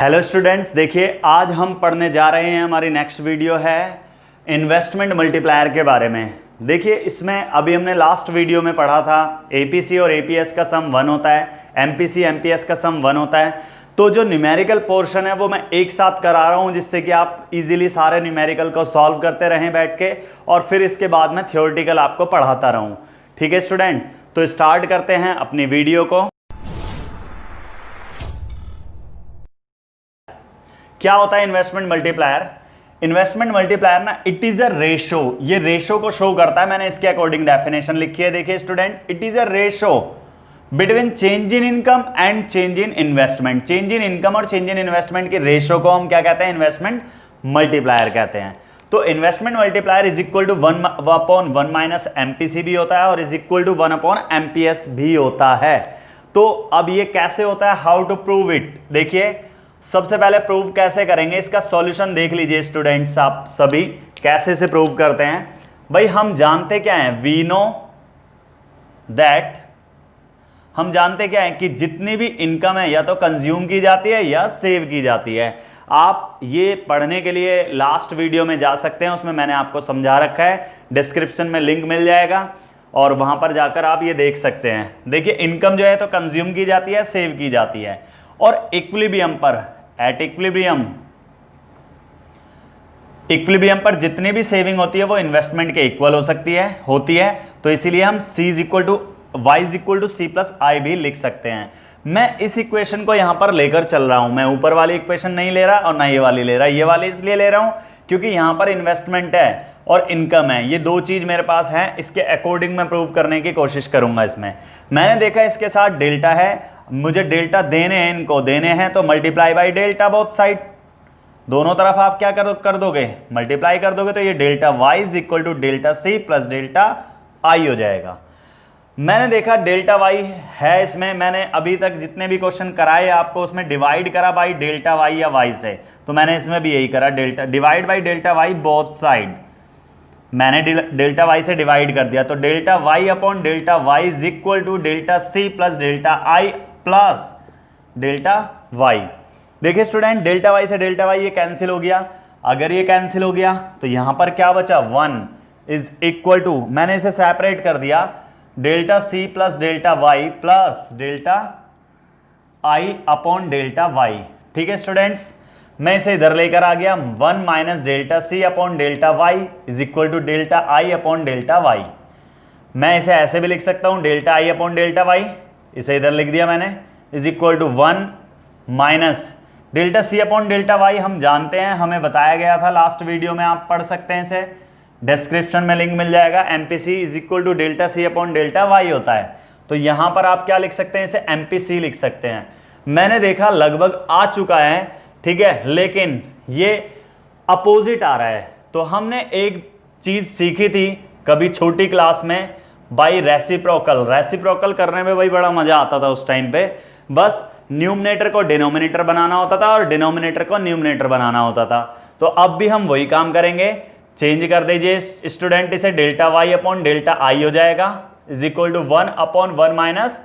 Hello students, देखिए आज हम पढ़ने जा रहे हैं, हमारी नेक्स्ट वीडियो है इन्वेस्टमेंट मल्टीप्लायर के बारे में। देखिए इसमें अभी हमने लास्ट वीडियो में पढ़ा था एपीसी और एपीएस का सम 1 होता है, एमपीसी एमपीएस का सम 1 होता है। तो जो न्यूमेरिकल पोर्शन है वो मैं एक साथ करा रहा हूँ जिससे कि आप इजीली सारे न्यूमेरिकल को सॉल्व करते रहें बैठ के, और फिर इसके बाद मैं थ्योरेटिकल आपको पढ़ाता रहूँ। ठीक है स्टूडेंट, तो स्टार्ट करते हैं अपनी वीडियो को। क्या होता है इन्वेस्टमेंट मल्टीप्लायर? इन्वेस्टमेंट मल्टीप्लायर ना, इट इज अ रेशो, ये रेशो को शो करता है। मैंने इसके अकॉर्डिंग डेफिनेशन लिखी है, देखिए student, it is a ratio between change in income and change in investment. Change in income और चेंज इन इन्वेस्टमेंट की रेशो को हम क्या कहते हैं? इन्वेस्टमेंट मल्टीप्लायर कहते हैं। तो investment multiplier is equal to 1/1 minus MPC भी होता है और इज इक्वल टू 1/एमपीएस भी होता है। तो अब ये कैसे होता है, हाउ टू प्रूव इट? देखिए सबसे पहले प्रूव कैसे करेंगे, इसका सॉल्यूशन देख लीजिए स्टूडेंट्स, आप सभी कैसे से प्रूव करते हैं। भाई हम जानते क्या हैं, वी नो दैट, हम जानते क्या है कि जितनी भी इनकम है या तो कंज्यूम की जाती है या सेव की जाती है। आप ये पढ़ने के लिए लास्ट वीडियो में जा सकते हैं, उसमें मैंने आपको समझा रखा है, डिस्क्रिप्शन में लिंक मिल जाएगा और वहां पर जाकर आप ये देख सकते हैं। देखिए इनकम जो है तो कंज्यूम की जाती है, सेव की जाती है, और इक्विलिब्रियम पर, एट इक्विलिब्रियम पर जितनी भी सेविंग होती है वो इन्वेस्टमेंट के इक्वल होती है। तो इसीलिए हम C is equal to Y is equal to C plus I भी लिख सकते हैं। मैं इस इक्वेशन को यहां पर लेकर चल रहा हूं, मैं ऊपर वाली इक्वेशन नहीं ले रहा और ना ये वाली ले रहा। ये वाली इसलिए ले रहा हूं क्योंकि यहां पर इन्वेस्टमेंट है और इनकम है, ये दो चीज मेरे पास है, इसके अकॉर्डिंग मैं प्रूव करने की कोशिश करूंगा। इसमें मैंने देखा इसके साथ डेल्टा है, मुझे डेल्टा देने हैं, इनको देने हैं, तो multiply by delta both side, दोनों तरफ आप क्या कर दोगे, मल्टीप्लाई कर दोगे, तो ये delta Y is equal to delta C plus delta I हो जाएगा। मैंने देखा डेल्टा वाई है इसमें, मैंने अभी तक जितने भी क्वेश्चन कराए आपको उसमें डिवाइड करा बाई डेल्टा वाई या वाई से, तो मैंने इसमें भी यही करा, delta divide by delta Y both side, मैंने डेल्टा वाई से डिवाइड कर दिया। तो delta Y upon delta Y is equal to delta C plus delta I plus delta Y. देखिए स्टूडेंट, डेल्टा वाई से डेल्टा वाई ये cancel हो गया, अगर ये कैंसिल हो गया तो यहां पर क्या बचा, 1 इज इक्वल टू, मैंने इसे सेपरेट कर दिया, delta C plus delta Y plus delta I upon delta Y. ठीक है स्टूडेंट्स, मैं इसे इधर लेकर आ गया, 1 minus delta C upon delta Y is equal to delta I upon delta Y. मैं इसे ऐसे भी लिख सकता हूं, delta I upon delta Y, इसे इधर लिख दिया मैंने, is equal to 1 minus delta C upon delta Y. हम जानते हैं, हमें बताया गया था लास्ट वीडियो में, आप पढ़ सकते हैं इसे, डिस्क्रिप्शन में लिंक मिल जाएगा। MPC is equal to delta C upon delta Y होता है, तो यहां पर आप क्या लिख सकते हैं, इसे एमपीसी लिख सकते हैं। मैंने देखा लगभग आ चुका है, ठीक है, लेकिन ये अपोजिट आ रहा है। तो हमने एक चीज सीखी थी कभी छोटी क्लास में, बाई रेसिप्रोकल करने में भाई बड़ा मजा आता था उस टाइम पे। बस न्यूमरेटर को डिनोमिनेटर बनाना होता था और डिनोमिनेटर को न्यूमरेटर बनाना होता था। तो अब भी हम वही काम करेंगे, चेंज कर दीजिए स्टूडेंट, इसे delta Y upon delta I हो जाएगा is equal to 1/1 minus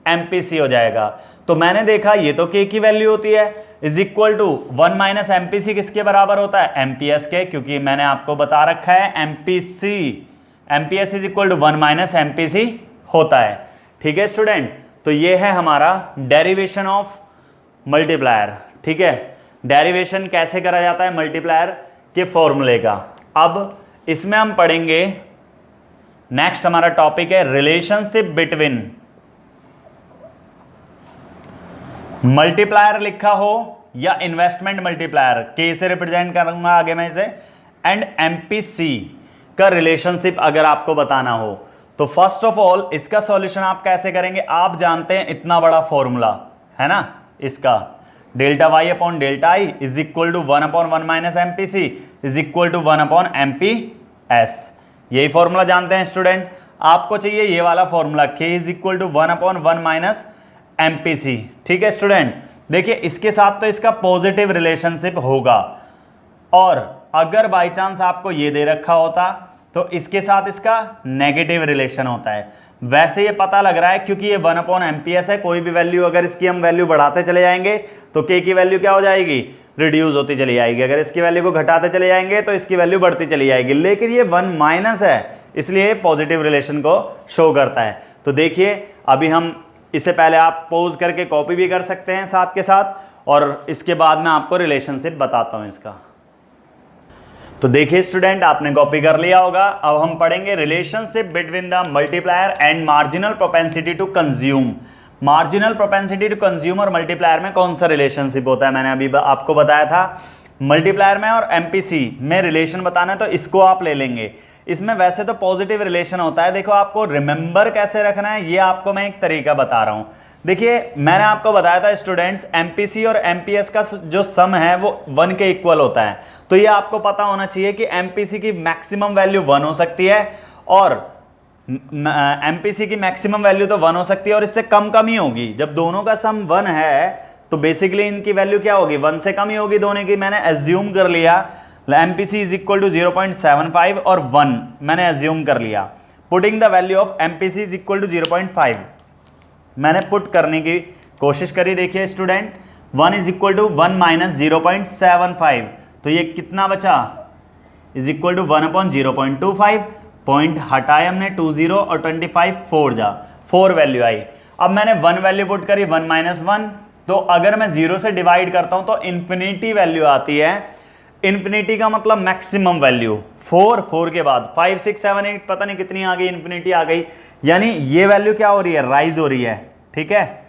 MPC हो जाएगा। तो मैंने देखा ये तो के की वैल्यू होती है, is equal to 1 minus MPC किसके बराबर होता है, एमपीएस के, क्योंकि मैंने आपको बता रखा है MPS is equal to 1 minus MPC होता है। ठीक है स्टूडेंट, तो ये है हमारा डेरिवेशन ऑफ मल्टीप्लायर। ठीक है, डेरिवेशन कैसे करा जाता है मल्टीप्लायर के फॉर्मूले का। अब इसमें हम पढ़ेंगे, नेक्स्ट हमारा टॉपिक है रिलेशनशिप बिटवीन मल्टीप्लायर लिखा हो या इन्वेस्टमेंट मल्टीप्लायर, के से रिप्रेजेंट करूंगा आगे मैं इसे, एंड एमपीसी का रिलेशनशिप अगर आपको बताना हो तो फर्स्ट ऑफ ऑल इसका सॉल्यूशन आप कैसे करेंगे, आप जानते हैं इतना बड़ा फॉर्मूला है ना इसका, delta Y upon delta I is equal to 1/1 minus MPC is equal to 1/एमपीएस। यही फॉर्मूला जानते हैं स्टूडेंट, आपको चाहिए ये वाला formula, K is equal to 1/1 minus MPC. ठीक है स्टूडेंट, देखिए इसके साथ तो इसका पॉजिटिव रिलेशनशिप होगा, और अगर बाय चांस आपको ये दे रखा होता तो इसके साथ इसका नेगेटिव रिलेशन होता है। वैसे ये पता लग रहा है क्योंकि ये 1/MPS है, कोई भी वैल्यू अगर इसकी हम वैल्यू बढ़ाते चले जाएंगे तो K की वैल्यू क्या हो जाएगी, रिड्यूस होती चली जाएगी। अगर इसकी वैल्यू को घटाते चले जाएंगे तो इसकी वैल्यू बढ़ती चली जाएगी। लेकिन ये 1 माइनस है, इसलिए पॉजिटिव रिलेशन को शो करता है। तो देखिए अभी हम इसे पहले आप पॉज करके कॉपी भी कर सकते हैं साथ के साथ, और इसके बाद मैं आपको रिलेशनशिप बताता हूं इसका। तो देखिए स्टूडेंट, आपने कॉपी कर लिया होगा। अब हम पढ़ेंगे relationship between the multiplier and marginal propensity to consume. Marginal propensity to consume और मल्टीप्लायर में कौन सा रिलेशनशिप होता है, मैंने अभी आपको बताया था। मल्टीप्लायर में और एमपीसी में रिलेशन बताना है तो इसको आप ले लेंगे। इसमें वैसे तो पॉजिटिव रिलेशन होता है, देखो आपको रिमेंबर कैसे रखना है ये आपको मैं एक तरीका बता रहा हूं। देखिए मैंने आपको बताया था स्टूडेंट्स, एमपीसी और एमपीएस का जो सम है वो 1 के इक्वल होता है। तो ये आपको पता होना चाहिए कि एमपीसी की मैक्सिमम वैल्यू 1 हो सकती है और एमपीसी की मैक्सिमम वैल्यू तो 1 हो सकती है और इससे कम कम ही होगी। जब दोनों का सम 1 है तो बेसिकली इनकी वैल्यू क्या होगी, 1 से कम ही होगी दोनों की। मैंने एज्यूम कर लिया एमपीसी इज इक्वल टू 0.75 और 1 मैंने एज्यूम कर लिया। Putting the value of MPC is equal to 0.5 मैंने पुट करने की कोशिश करी। देखिए student, 1 is equal to 1 minus 0.75, तो ये कितना बचा, इज इक्वल टू 1/0.25। पॉइंट हटाए हमने 20 और 25 4 जा 4 वैल्यू आई। अब मैंने 1 वैल्यू पुट करी 1 माइनस 1, तो अगर मैं 0 से डिवाइड करता हूं तो इन्फिनिटी वैल्यू आती है। इन्फिनिटी का मतलब मैक्सिमम वैल्यू 4 के बाद 5 6 7 8 पता नहीं कितनी आ गई, इन्फिनिटी आ गई। यानी ये वैल्यू क्या हो रही है, राइज हो रही है। ठीक है,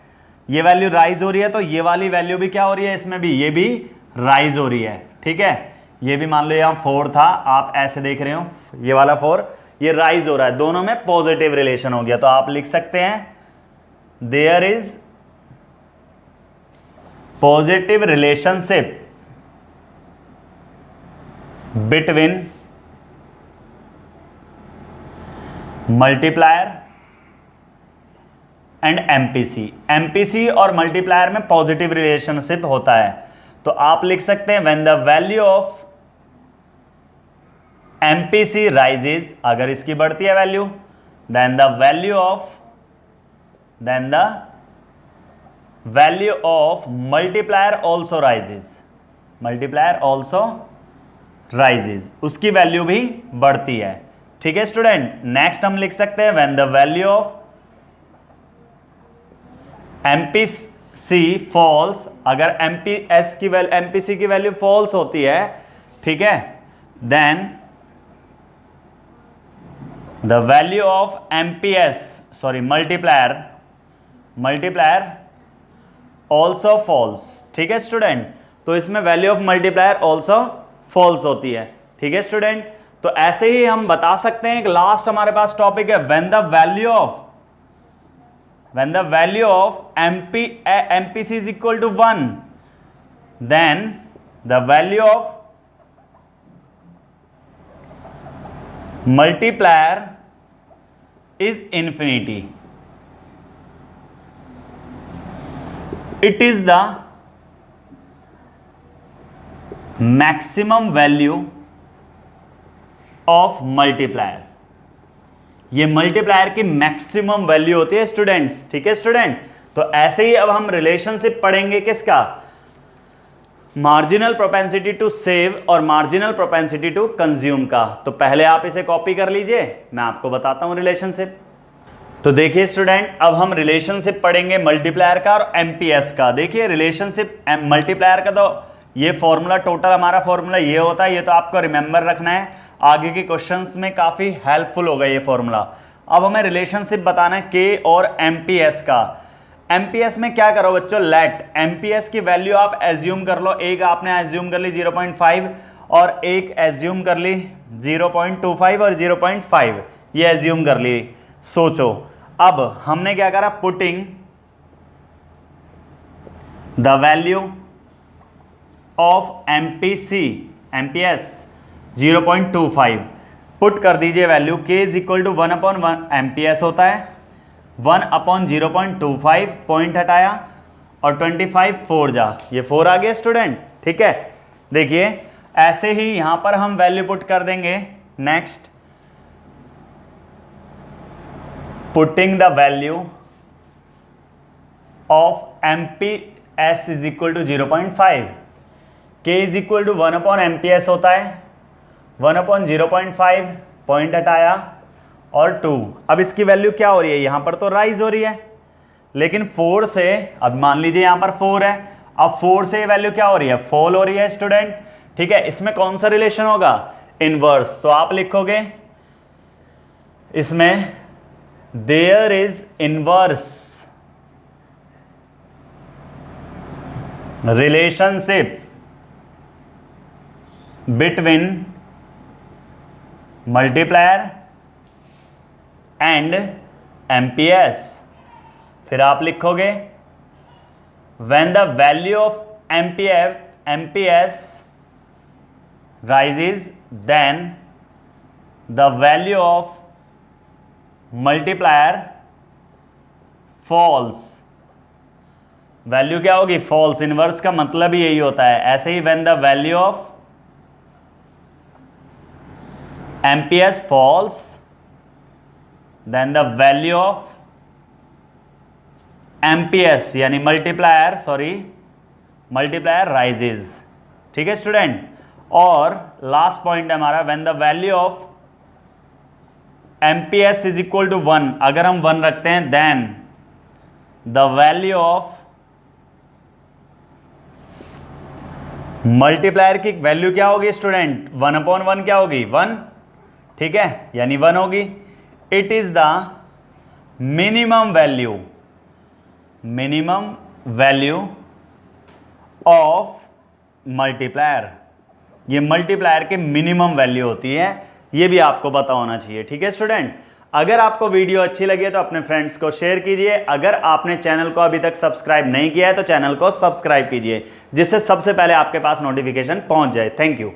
ये वैल्यू राइज हो रही है तो ये वाली वैल्यू भी क्या हो रही है, इसमें भी ये भी राइज हो रही है। ठीक है, ये भी मान लो यहाँ 4 था, आप ऐसे देख रहे हो ये वाला 4, ये राइज हो रहा है, दोनों में पॉजिटिव रिलेशन हो गया। तो आप लिख सकते हैं there is positive relationship between multiplier and MPC. MPC और मल्टीप्लायर में पॉजिटिव रिलेशनशिप होता है। तो आप लिख सकते हैं when the value of MPC rises, अगर इसकी बढ़ती है value, then the value of multiplier also rises, multiplier also rises, उसकी वैल्यू भी बढ़ती है। ठीक है स्टूडेंट, नेक्स्ट हम लिख सकते हैं when the value of MPC falls, अगर एमपीएस की वैल्यू एमपीसी की वैल्यू फॉल्स होती है, ठीक है, then the value of MPS sorry multiplier also falls. ठीक है स्टूडेंट, तो इसमें value of multiplier also falls होती है। ठीक है स्टूडेंट, तो ऐसे ही हम बता सकते हैं कि लास्ट हमारे पास टॉपिक है when the value of MPC is equal to 1, then the value of multiplier is infinity. It is the maximum value of multiplier, ये मल्टीप्लायर की मैक्सिमम वैल्यू होती है स्टूडेंट्स। ठीक है स्टूडेंट, तो ऐसे ही अब हम रिलेशनशिप पढ़ेंगे किसका, मार्जिनल प्रोपेंसिटी टू सेव और मार्जिनल प्रोपेंसिटी टू कंज्यूम का। तो पहले आप इसे कॉपी कर लीजिए, मैं आपको बताता हूं रिलेशनशिप। तो देखिए स्टूडेंट, अब हम रिलेशनशिप पढ़ेंगे मल्टीप्लायर का और एमपीएस का। देखिए रिलेशनशिप मल्टीप्लायर का तो ये फॉर्मूला, टोटल हमारा फॉर्मूला ये होता है, ये तो आपको रिमेंबर रखना है, आगे के क्वेश्चंस में काफ़ी हेल्पफुल होगा ये फॉर्मूला। अब हमें रिलेशनशिप बताना है के और एमपीएस का। एमपीएस में क्या करो बच्चों, लेट एमपीएस की वैल्यू आप एज्यूम कर लो, एक आपने एज्यूम कर ली 0.5 और एक एज्यूम कर ली 0.25 और 0.5, ये एज्यूम कर ली। सोचो अब हमने क्या करा, putting the value of MPS 0.25 put कर दीजिए value, k is equal to 1/1 MPS होता है, 1/0.25 पॉइंट हटाया और 25 4 जा, ये 4 आ गया स्टूडेंट। ठीक है, देखिए ऐसे ही यहां पर हम वैल्यू पुट कर देंगे। Next putting the value of MPS is equal to 0.5, K is equal to 1/MPS होता है, 1/0.5, पॉइंट हटाया और 2। अब इसकी वैल्यू क्या हो रही है, यहां पर तो राइज हो रही है, लेकिन 4 से, अब मान लीजिए यहां पर 4 है, अब 4 से ये वैल्यू क्या हो रही है, फॉल हो रही है स्टूडेंट। ठीक है, इसमें कौन सा रिलेशन होगा, इनवर्स। तो आप लिखोगे इसमें there is inverse relationship between multiplier and MPS। फिर आप लिखोगे when the value of MPS rises, then the value of multiplier falls। Value क्या होगी, फॉल्स। इनवर्स का मतलब ही यही होता है। ऐसे ही when the value of MPS falls, then the value of MPS यानी मल्टीप्लायर राइजेज। ठीक है स्टूडेंट। और लास्ट पॉइंट है हमारा when the value of MPS is equal to 1, अगर हम 1 रखते हैं then the value of multiplier की वैल्यू क्या होगी स्टूडेंट, 1/1 क्या होगी, 1। ठीक है, यानी 1 होगी। It is the minimum value of multiplier. ये मल्टीप्लायर के मिनिमम वैल्यू होती है, ये भी आपको पता होना चाहिए। ठीक है स्टूडेंट। अगर आपको वीडियो अच्छी लगी है तो अपने फ्रेंड्स को शेयर कीजिए। अगर आपने चैनल को अभी तक सब्सक्राइब नहीं किया है तो चैनल को सब्सक्राइब कीजिए, जिससे सबसे पहले आपके पास नोटिफिकेशन पहुंच जाए। Thank you.